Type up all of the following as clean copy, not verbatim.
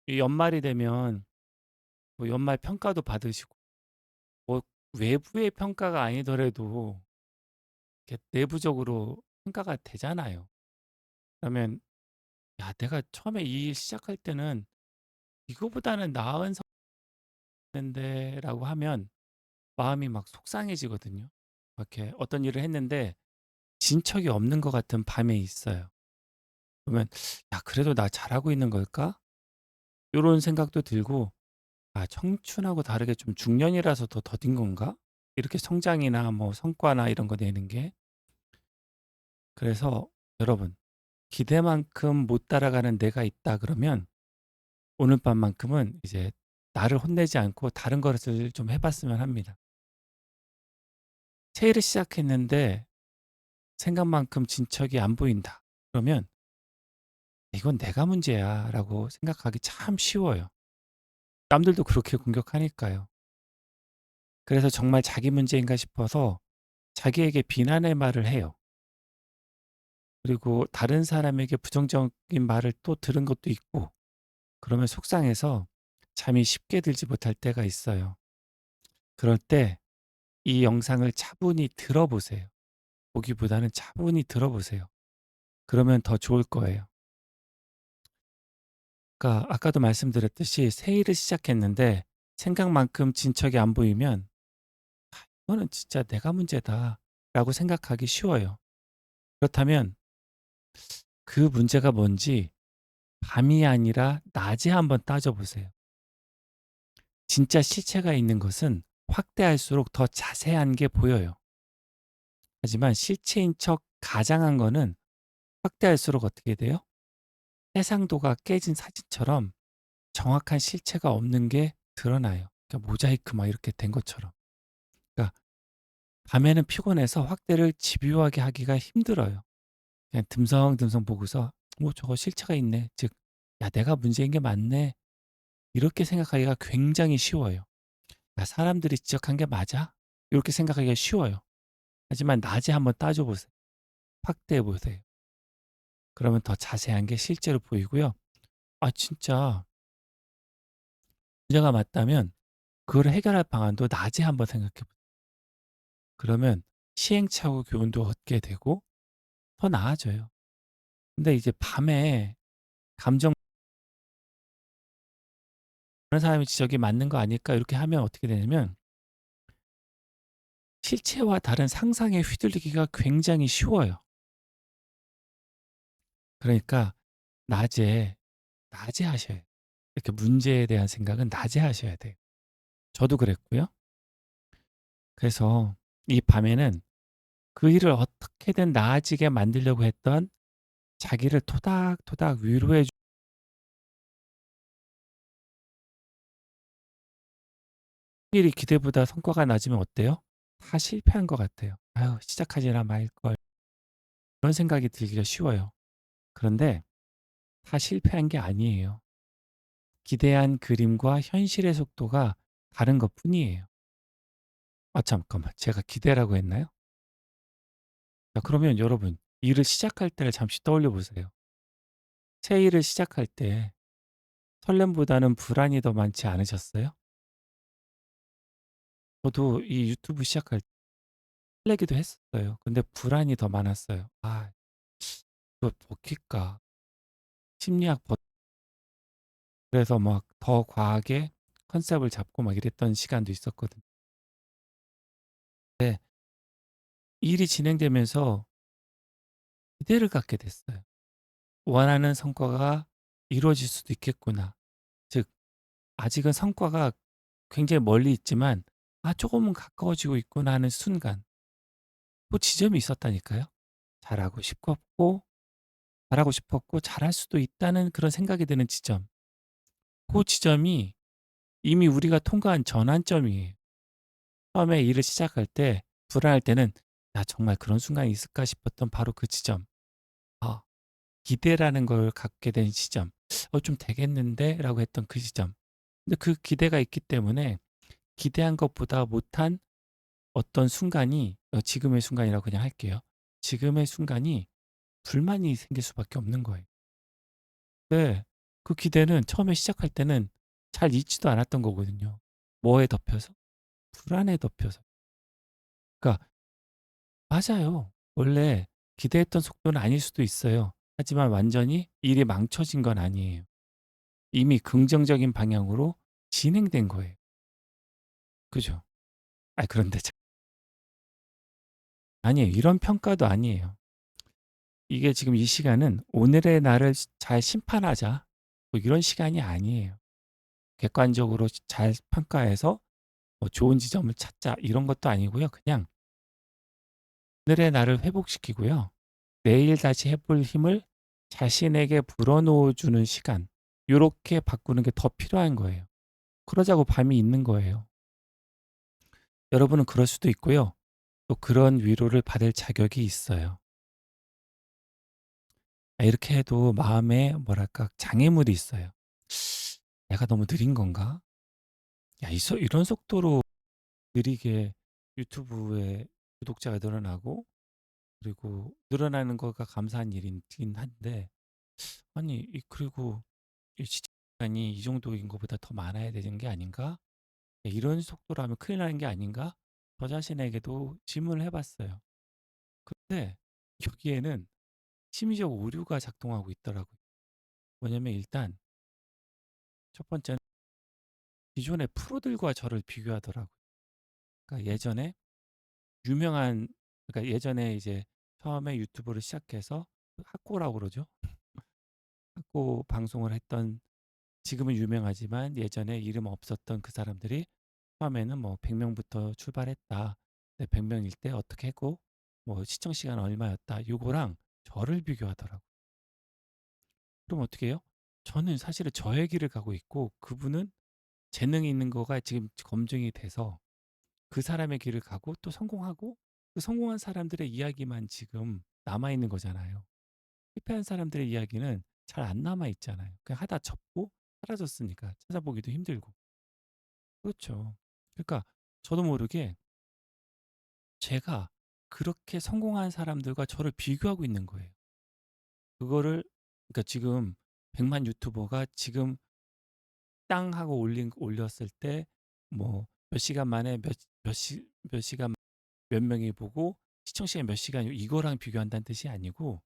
이 연말이 되면 뭐 연말 평가도 받으시고 뭐 외부의 평가가 아니더라도 이렇게 내부적으로 평가가 되잖아요. 그러면 '야 내가 처음에 이 일 시작할 때는 이거보다는 나은 성공인데.'라고 하면 마음이 막 속상해지거든요. 이렇게 어떤 일을 했는데 진척이 없는 것 같은 밤에 있어요. 그러면 '야 그래도 나 잘하고 있는 걸까?' 요런 생각도 들고 '아 청춘하고 다르게 좀 중년이라서 더 더딘 건가?' 이렇게 성장이나 뭐 성과나 이런 거 내는 게. 그래서 여러분 기대만큼 못 따라가는 내가 있다 그러면 오늘 밤만큼은 이제 나를 혼내지 않고 다른 것을 좀 해 봤으면 합니다. 새해를 시작했는데 생각만큼 진척이 안 보인다. 그러면 '이건 내가 문제야.'라고 생각하기 참 쉬워요. 남들도 그렇게 공격하니까요. 그래서 정말 자기 문제인가 싶어서 자기에게 비난의 말을 해요. 그리고 다른 사람에게 부정적인 말을 또 들은 것도 있고 그러면 속상해서 잠이 쉽게 들지 못할 때가 있어요. 그럴 때 이 영상을 차분히 들어보세요. 보기보다는 차분히 들어보세요. 그러면 더 좋을 거예요. 그러니까 아까도 말씀드렸듯이 새일을 시작했는데 생각만큼 진척이 안 보이면 '이거는 진짜 내가 문제다.'라고 생각하기 쉬워요. 그렇다면 그 문제가 뭔지 밤이 아니라 낮에 한번 따져 보세요. 진짜 실체가 있는 것은 확대할수록 더 자세한 게 보여요. 하지만 실체인 척 가장한 거는 확대할수록 어떻게 돼요? 해상도가 깨진 사진처럼 정확한 실체가 없는 게 드러나요. 그러니까 모자이크 막 이렇게 된 것처럼. 그러니까 밤에는 피곤해서 확대를 집요하게 하기가 힘들어요. 그냥 듬성듬성 보고서 '뭐 저거 실체가 있네.' 즉 '야 내가 문제인 게 맞네.' 이렇게 생각하기가 굉장히 쉬워요. '야 사람들이 지적한 게 맞아?' 이렇게 생각하기가 쉬워요. 하지만 낮에 한번 따져 보세요. 확대해 보세요. 그러면 더 자세한 게 실제로 보이고요. 아 진짜 문제가 맞다면 그거를 해결할 방안도 낮에 한번 생각해 보세요. 그러면 시행착오 교훈도 얻게 되고 더 나아져요. 근데 이제 밤에 감정 '다른 사람의 지적이 맞는 거 아닐까?' 이렇게 하면 어떻게 되냐면 실체와 다른 상상에 휘둘리기가 굉장히 쉬워요. 그러니까 낮에, 낮에 하셔야 돼요. 이렇게 문제에 대한 생각은 낮에 하셔야 돼요. 저도 그랬고요. 그래서 이 밤에는 그 일을 어떻게든 나아지게 만들려고 했던 자기를 토닥토닥 위로해 주 일이 기대보다 성과가 낮으면 어때요? 다 실패한 것 같아요. '아유 시작하지나 말걸.' 그런 생각이 들기가 쉬워요. 그런데 다 실패한 게 아니에요. 기대한 그림과 현실의 속도가 다른 것뿐이에요. 아 잠깐만 제가 기대라고 했나요? 자 그러면 여러분 일을 시작할 때를 잠시 떠올려 보세요. 새 일을 시작할 때 설렘보다는 불안이 더 많지 않으셨어요? 저도 이 유튜브 시작할 때 설레기도 했었어요. 근데 불안이 더 많았어요. '아 이거 먹힐까?' 심리학 그래서 막 더 과하게 컨셉을 잡고 막 이랬던 시간도 있었거든요. 네. 일이 진행되면서 기대를 갖게 됐어요. '원하는 성과가 이루어질 수도 있겠구나.' 즉 아직은 성과가 굉장히 멀리 있지만 '아 쪼금은 가까워지고 있구나.' 하는 순간 그 지점이 있었다니까요. 잘하고 싶었고 잘하고 싶었고 잘할 수도 있다는 그런 생각이 드는 지점. 고 지점이 이미 우리가 통과한 전환점이에요. 처음에 일을 시작할 때 불안할 때는 '야 정말 그런 순간이 있을까?' 싶었던 바로 그 지점. 아 기대라는 걸 갖게 된 시점. '어 좀 되겠는데?'라고 했던 그 시점. 근데 그 기대가 있기 때문에 기대한 것보다 못한 어떤 순간이 지금의 순간이라고 그냥 할게요. 지금의 순간이 불만이 생길 수밖에 없는 거예요. 네. 그 기대는 처음에 시작할 때는 잘 잊지도 않았던 거거든요. 뭐에 덮여서? 불안에 덮여서. 그러니까 맞아요. 원래 기대했던 속도는 아닐 수도 있어요. 하지만 완전히 일이 망쳐진 건 아니에요. 이미 긍정적인 방향으로 진행된 거예요. 그죠? 그런데 아니에요. 이런 평가도 아니에요. 이게 지금 이 시간은 오늘의 나를 잘 심판하자, 뭐 이런 시간이 아니에요. 객관적으로 잘 평가해서 뭐 좋은 지점을 찾자, 이런 것도 아니고요. 그냥 오늘의 나를 회복시키고요. 내일 다시 해볼 힘을 자신에게 불어넣어 주는 시간, 요렇게 바꾸는 게 더 필요한 거예요. 그러자고 밤이 있는 거예요. 여러분은 그럴 수도 있고요. 또 그런 위로를 받을 자격이 있어요. 이렇게 해도 마음에 뭐랄까 장애물이 있어요. '내가 너무 느린 건가? 야 이런 속도로 느리게 유튜브에 구독자가 늘어나고 그리고 늘어나는 거가 감사한 일이긴 한데 아니 그리고 이 시간이 이 정도인 것보다 더 많아야 되는 게 아닌가? 이런 속도로 하면 큰일 나는 게 아닌가?' 저 자신에게도 질문을 해 봤어요. 근데 여기에는 심리적 오류가 작동하고 있더라고요. 뭐냐면 일단 첫 번째는 기존의 프로들과 저를 비교하더라고요. 그러니까 유명한 예전에 이제 처음에 유튜브를 시작해서 학고라고 그러죠. 학고 방송을 했던, 지금은 유명하지만 예전에 이름 없었던 그 사람들이 처음에는 뭐 100명부터 출발했다. 100명일 때 어떻게 했고 뭐 시청 시간 얼마였다. 요거랑 저를 비교하더라고요. 그럼 어떻게 해요? 저는 사실은 저의 길을 가고 있고 그분은 재능이 있는 거가 지금 검증이 돼서 그 사람의 길을 가고 또 성공하고 그 성공한 사람들의 이야기만 지금 남아 있는 거잖아요. 실패한 사람들의 이야기는 잘 안 남아 있잖아요. 그냥 하다 접고 사라졌으니까 찾아보기도 힘들고. 그렇죠. 그러니까 저도 모르게 제가 그렇게 성공한 사람들과 저를 비교하고 있는 거예요. 그거를 그러니까 지금 100만 유튜버가 지금 땅 하고 올렸을 때 뭐 몇 시간 만에 몇 시간 몇 명이 보고 시청 시간 몇 시간이고 이거랑 비교한다는 뜻이 아니고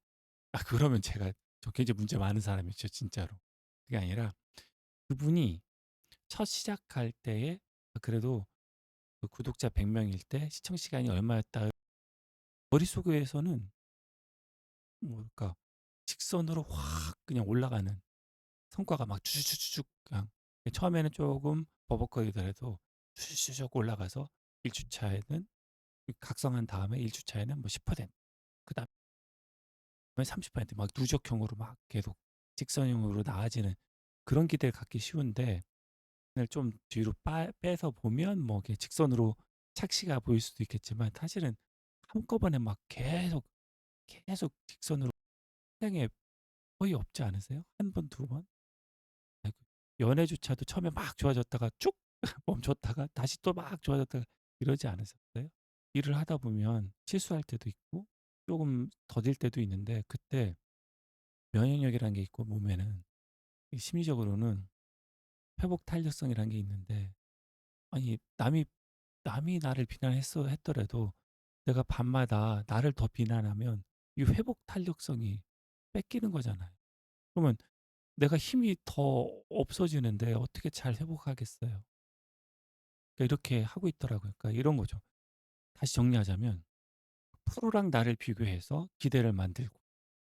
그러면 저 굉장히 문제 많은 사람이죠, 진짜로. 그게 아니라 그분이 첫 시작할 때에 그래도 그 구독자 100명일 때 시청 시간이 얼마였다. 머릿속에서는 뭐랄까 직선으로 확 그냥 올라가는 성과가 막 주주주쭉 그냥 처음에는 조금 버벅거리더라도 주주쭉 올라가서 1주차에는 각성한 다음에 1주차에는 뭐 10%, 그다음에 30%막 누적형으로 막 계속 직선형으로 나아지는 그런 기대를 갖기 쉬운데 그걸 좀 뒤로 빼서 보면 뭐 이렇게 직선으로 착시가 보일 수도 있겠지만 사실은 한꺼번에 막 계속 직선으로 세상에 거의 없지 않으세요? 한 번, 두 번? 아이고, 연애조차도 처음에 막 좋아졌다가 쭉 멈췄다가 다시 또 막 좋아졌다가 이러지 않으셨어요? 일을 하다 보면 실수할 때도 있고 조금 더딜 때도 있는데 그때 면역력이라는 게 있고 몸에는 심리적으로는 회복 탄력성이라는 게 있는데 아니 남이 나를 비난했어 했더라도 내가 밤마다 나를 더 비난하면 이 회복 탄력성이 뺏기는 거잖아요. 그러면 내가 힘이 더 없어지는데 어떻게 잘 회복하겠어요? 그러니까 이렇게 하고 있더라고요. 그러니까 이런 거죠. 다시 정리하자면 프로랑 나를 비교해서 기대를 만들고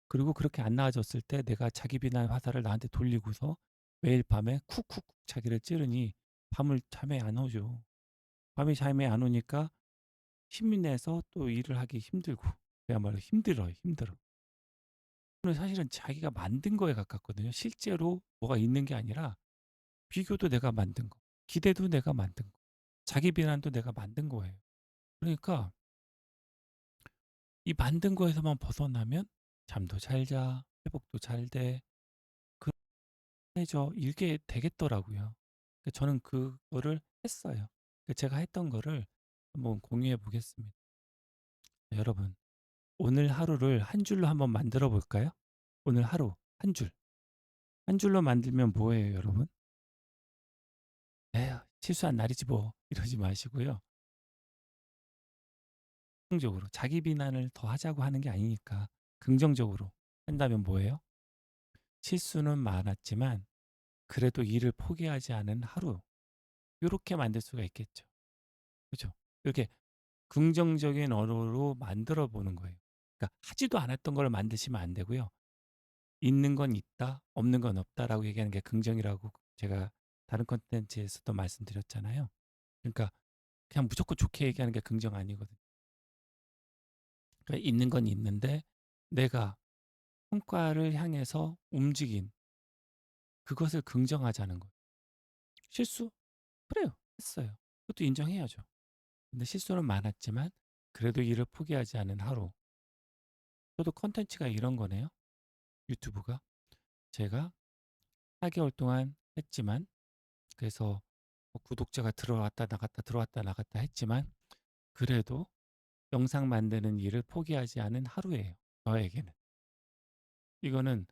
그리고 그렇게 안 나아졌을 때 내가 자기 비난 화살을 나한테 돌리고서 매일 밤에 쿡쿡쿡 자기를 찌르니 밤을 잠에 안 오죠. 밤에 잠에 안 오니까 힘이 내서 또 일을 하기 힘들고 그야말로 힘들어요. 힘들어. 그는 사실은 자기가 만든 거에 가깝거든요. 실제로 뭐가 있는 게 아니라 비교도 내가 만든 거, 기대도 내가 만든 거, 자기 비난도 내가 만든 거예요. 그러니까 이 만든 거에서만 벗어나면 잠도 잘 자, 회복도 잘 돼, 그래져 이게 되겠더라고요. 저는 그거를 했어요. 제가 했던 거를 한번 공유해 보겠습니다. 여러분, 오늘 하루를 한 줄로 한번 만들어 볼까요? 오늘 하루 한 줄. 한 줄로 만들면 뭐예요, 여러분? 에휴, 실수한 날이지 뭐. 이러지 마시고요. 긍정적으로 자기 비난을 더 하자고 하는 게 아니니까 긍정적으로 한다면 뭐예요? 실수는 많았지만 그래도 일을 포기하지 않은 하루. 요렇게 만들 수가 있겠죠. 그죠? 이렇게 긍정적인 언어로 만들어 보는 거예요. 그러니까 하지도 않았던 걸 만드시면 안 되고요. 있는 건 있다, 없는 건 없다라고 얘기하는 게 긍정이라고 제가 다른 콘텐츠에서도 말씀드렸잖아요. 그러니까 그냥 무조건 좋게 얘기하는 게 긍정 아니거든요. 그러니까 있는 건 있는데 내가 성과를 향해서 움직인 그것을 긍정하자는 거예요. 실수? 그래요. 했어요. 그것도 인정해야죠. 근데 실수는 많았지만 그래도 일을 포기하지 않은 하루. 저도 콘텐츠가 이런 거네요. 유튜브가. 제가 4개월 동안 했지만 그래서 뭐 구독자가 들어왔다 나갔다 들어왔다 나갔다 했지만 그래도 영상 만드는 일을 포기하지 않은 하루예요. 저에게는. 이거는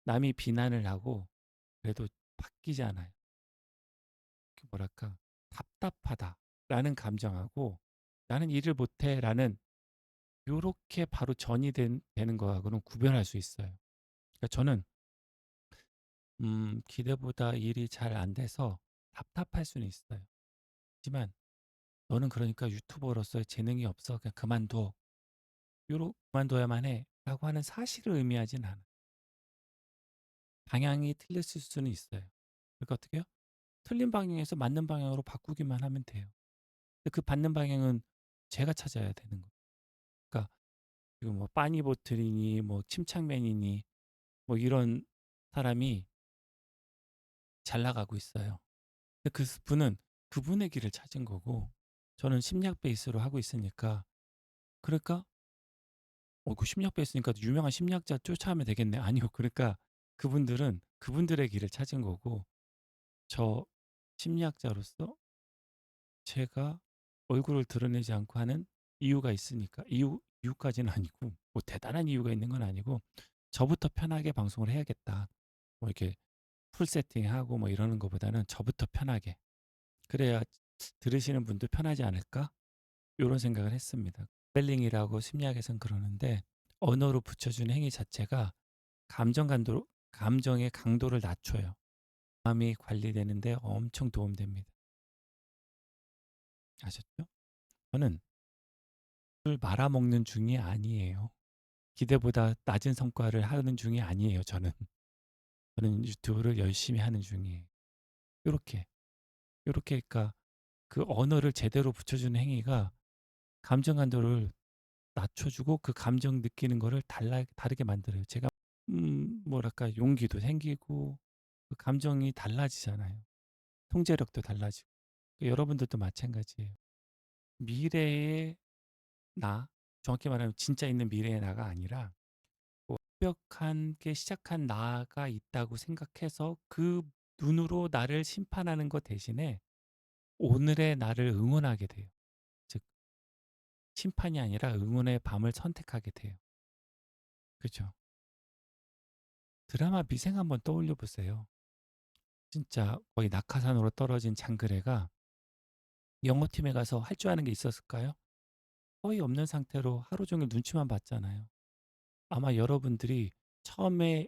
남이 비난을 하고 그래도 바뀌지 않아요. 그 뭐랄까 답답하다라는 감정하고 나는 일을 못해라는 요렇게 바로 되는 거하고는 구별할 수 있어요. 그러니까 저는 기대보다 일이 잘 안 돼서 답답할 수는 있어요. 하지만 너는 그러니까 유튜버로서의 재능이 없어. 그냥 그만둬. 요로 그만둬야만 해. 라고 하는 사실을 의미하진 않아. 방향이 틀렸을 수는 있어요. 그러니까 어떻게 해요? 틀린 방향에서 맞는 방향으로 바꾸기만 하면 돼요. 근데 그 맞는 방향은 제가 찾아야 되는 거예요. 그러니까 지금 뭐 빠니보틀이니 뭐 침착맨이니 뭐 이런 사람이 잘 나가고 있어요. 근데 그 분은 그분의 길을 찾은 거고 저는 심리학 베이스로 하고 있으니까 그러니까 그 심리학 베이스니까 유명한 심리학자 쫓아가면 되겠네. 아니요. 그러니까 그분들은 그분들의 길을 찾은 거고 저 심리학자로서 제가 얼굴을 드러내지 않고 하는 이유가 있으니까 이유까지는 아니고 뭐 대단한 이유가 있는 건 아니고 저부터 편하게 방송을 해야겠다. 뭐 이렇게 풀 세팅하고 뭐 이러는 것보다는 저부터 편하게 그래야 들으시는 분도 편하지 않을까? 요런 생각을 했습니다. 스펠링이라고 심리학에선 그러는데 언어로 붙여주는 행위 자체가 감정의 강도를 낮춰요. 마음이 관리되는데 엄청 도움됩니다. 아셨죠? 저는 술 말아먹는 중이 아니에요. 기대보다 낮은 성과를 하는 중이 아니에요, 저는. 저는 유튜브를 열심히 하는 중이에요. 요렇게, 요렇게, 그러니까 그 언어를 제대로 붙여주는 행위가 감정 강도를 낮춰주고 그 감정 느끼는 거를 다르게 만들어요. 제가 뭐랄까 용기도 생기고 그 감정이 달라지잖아요. 통제력도 달라지고. 여러분들도 마찬가지예요. 미래의 나, 정확히 말하면 진짜 있는 미래의 나가 아니라 완벽하게 시작한 나가 있다고 생각해서 그 눈으로 나를 심판하는 것 대신에 오늘의 나를 응원하게 돼요. 즉 심판이 아니라 응원의 밤을 선택하게 돼요. 그죠? 드라마 미생 한번 떠올려 보세요. 진짜 거의 낙하산으로 떨어진 장그래가 영어팀에 가서 할 줄 아는 게 있었을까요? 거의 없는 상태로 하루 종일 눈치만 봤잖아요. 아마 여러분들이 처음에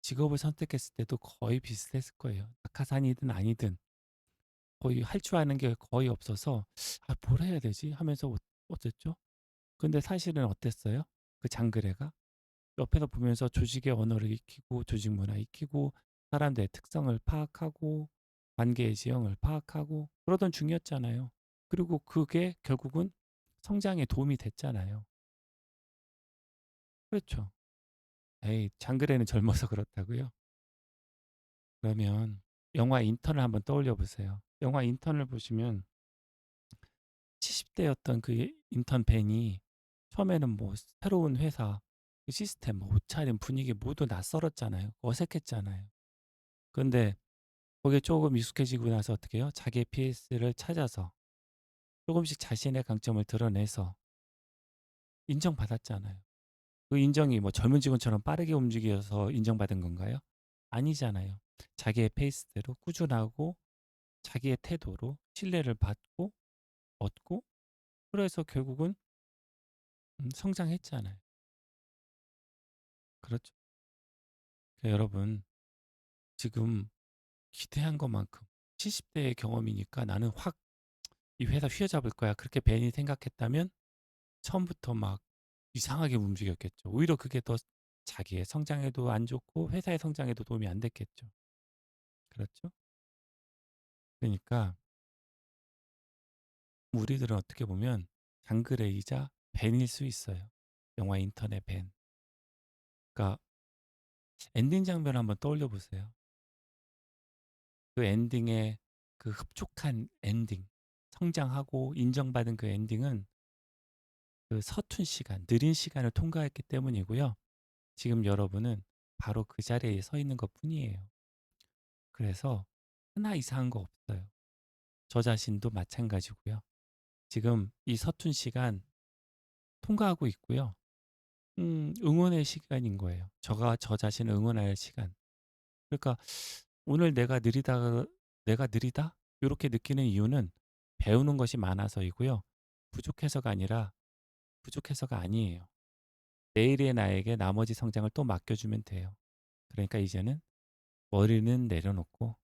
직업을 선택했을 때도 거의 비슷했을 거예요. 낙하산이든 아니든 거의 할 줄 아는 게 거의 없어서 '아 뭘 해야 되지?' 하면서 어땠죠? 근데 사실은 어땠어요? 그 장그래가? 옆에서 보면서 조직의 언어를 익히고 조직 문화 익히고 사람들의 특성을 파악하고 관계의 지형을 파악하고 그러던 중이었잖아요. 그리고 그게 결국은 성장에 도움이 됐잖아요. 그렇죠. 에이 장그래는 젊어서 그렇다고요? 그러면 영화 인턴을 한번 떠올려 보세요. 영화 인턴을 보시면 70 대였던 그 인턴 벤이 처음에는 뭐 새로운 회사 그 시스템, 뭐 옷차림, 분위기 모두 낯설었잖아요. 어색했잖아요. 그런데 거기에 조금 익숙해지고 나서 어떻게 해요? 자기의 PS를 찾아서 조금씩 자신의 강점을 드러내서 인정받았잖아요. 그 인정이 뭐 젊은 직원처럼 빠르게 움직여서 인정받은 건가요? 아니잖아요. 자기의 페이스대로 꾸준하고 자기의 태도로 신뢰를 받고 얻고 그래서 결국은 성장했잖아요. 그렇죠. 그러니까 여러분 지금 기대한 것만큼 70대의 경험이니까 '나는 확 이 회사 휘어잡을 거야.' 그렇게 괜히 생각했다면 처음부터 막 이상하게 움직였겠죠. 오히려 그게 더 자기의 성장에도 안 좋고 회사의 성장에도 도움이 안 됐겠죠. 그렇죠? 그러니까 우리들은 어떻게 보면 장그레이자 벤일 수 있어요. 영화 인턴의 벤. 그러니까 엔딩 장면 한번 떠올려 보세요. 그 엔딩의 그 흡족한 엔딩, 성장하고 인정받은 그 엔딩은 그 서툰 시간, 느린 시간을 통과했기 때문이고요. 지금 여러분은 바로 그 자리에 서 있는 것뿐이에요. 그래서 하나 이상한 거 없어요. 저 자신도 마찬가지고요. 지금 이 서툰 시간 통과하고 있고요. 응원의 시간인 거예요. 저가 저 자신을 응원할 시간. 그러니까 오늘 내가 느리다? 요렇게 느끼는 이유는 배우는 것이 많아서이고요. 부족해서가 아니라 부족해서가 아니에요. 내일의 나에게 나머지 성장을 또 맡겨주면 돼요. 그러니까 이제는 머리는 내려놓고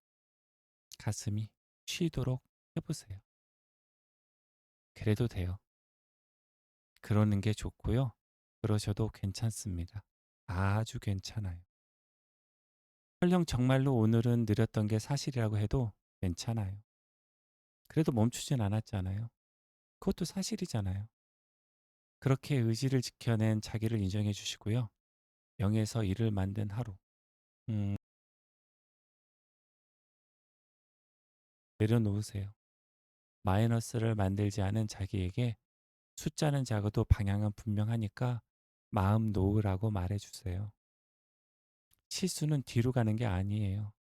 가슴이 쉬도록 해보세요. 그래도 돼요. 그러는 게 좋고요. 그러셔도 괜찮습니다. 아주 괜찮아요. 설령 정말로 오늘은 느렸던 게 사실이라고 해도 괜찮아요. 그래도 멈추진 않았잖아요. 그것도 사실이잖아요. 그렇게 의지를 지켜낸 자기를 인정해 주시고요. 0에서 1을 만든 하루. 음, 내려놓으세요. 마이너스를 만들지 않은 자기에게 숫자는 작아도 방향은 분명하니까 마음 놓으라고 말해 주세요. 실수는 뒤로 가는 게 아니에요.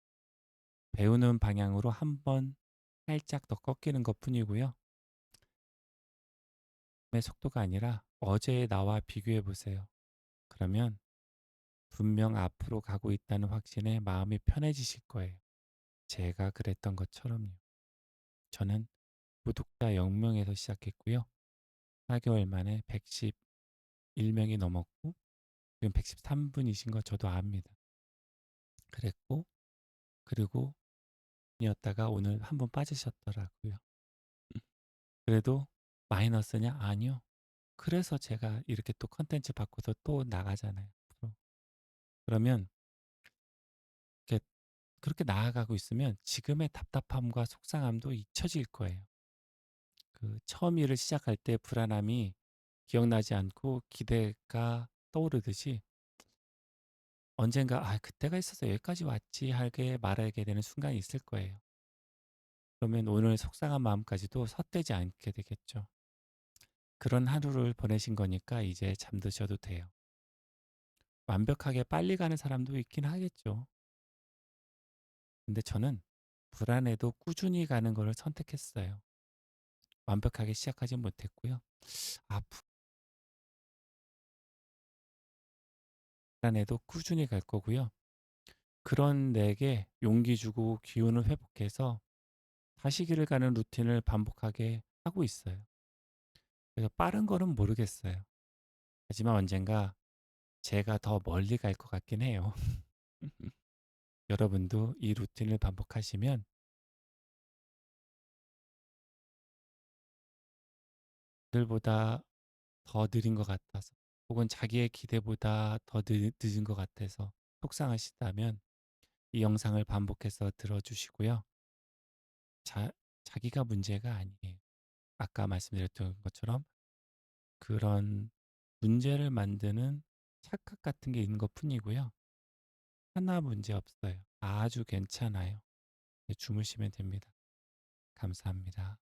배우는 방향으로 한번 살짝 더 꺾이는 것 뿐이고요. 의 속도가 아니라 어제의 나와 비교해 보세요. 그러면 분명 앞으로 가고 있다는 확신에 마음이 편해지실 거예요. 제가 그랬던 것처럼요. 저는 구독자 0명에서 시작했고요. 4개월 만에 111명이 넘었고 지금 113분이신 거 저도 압니다. 그랬고 그리고 이었다가 오늘 한 번 빠지셨더라고요. 그래도 마이너스냐? 아니요. 그래서 제가 이렇게 또 컨텐츠 바꿔서 또 나가잖아요. 앞으로. 그러면 이렇게 그렇게 나아가고 있으면 지금의 답답함과 속상함도 잊혀질 거예요. 그 처음 일을 시작할 때 불안함이 기억나지 않고 기대가 떠오르듯이 언젠가 '아 그때가 있어서 여기까지 왔지.' 하게 말하게 되는 순간이 있을 거예요. 그러면 오늘 속상한 마음까지도 헛되지 않게 되겠죠. 그런 하루를 보내신 거니까 이제 잠드셔도 돼요. 완벽하게 빨리 가는 사람도 있긴 하겠죠. 근데 저는 불안해도 꾸준히 가는 거를 선택했어요. 완벽하게 시작하진 못했고요. 아 불안해도 꾸준히 갈 거고요. 그런 내게 용기 주고 기운을 회복해서 다시 길을 가는 루틴을 반복하게 하고 있어요. 그래서 빠른 거는 모르겠어요. 하지만 언젠가 제가 더 멀리 갈 것 같긴 해요. 여러분도 이 루틴을 반복하시면 들보다 더 느린 것 같아서 혹은 자기의 기대보다 더 늦은 것 같아서 속상하시다면 이 영상을 반복해서 들어주시고요. 자, 자기가 문제가 아니에요. 아까 말씀드렸던 것처럼 그런 문제를 만드는 착각 같은 게 있는 것 뿐이고요. 하나 문제 없어요. 아주 괜찮아요. 네, 주무시면 됩니다. 감사합니다.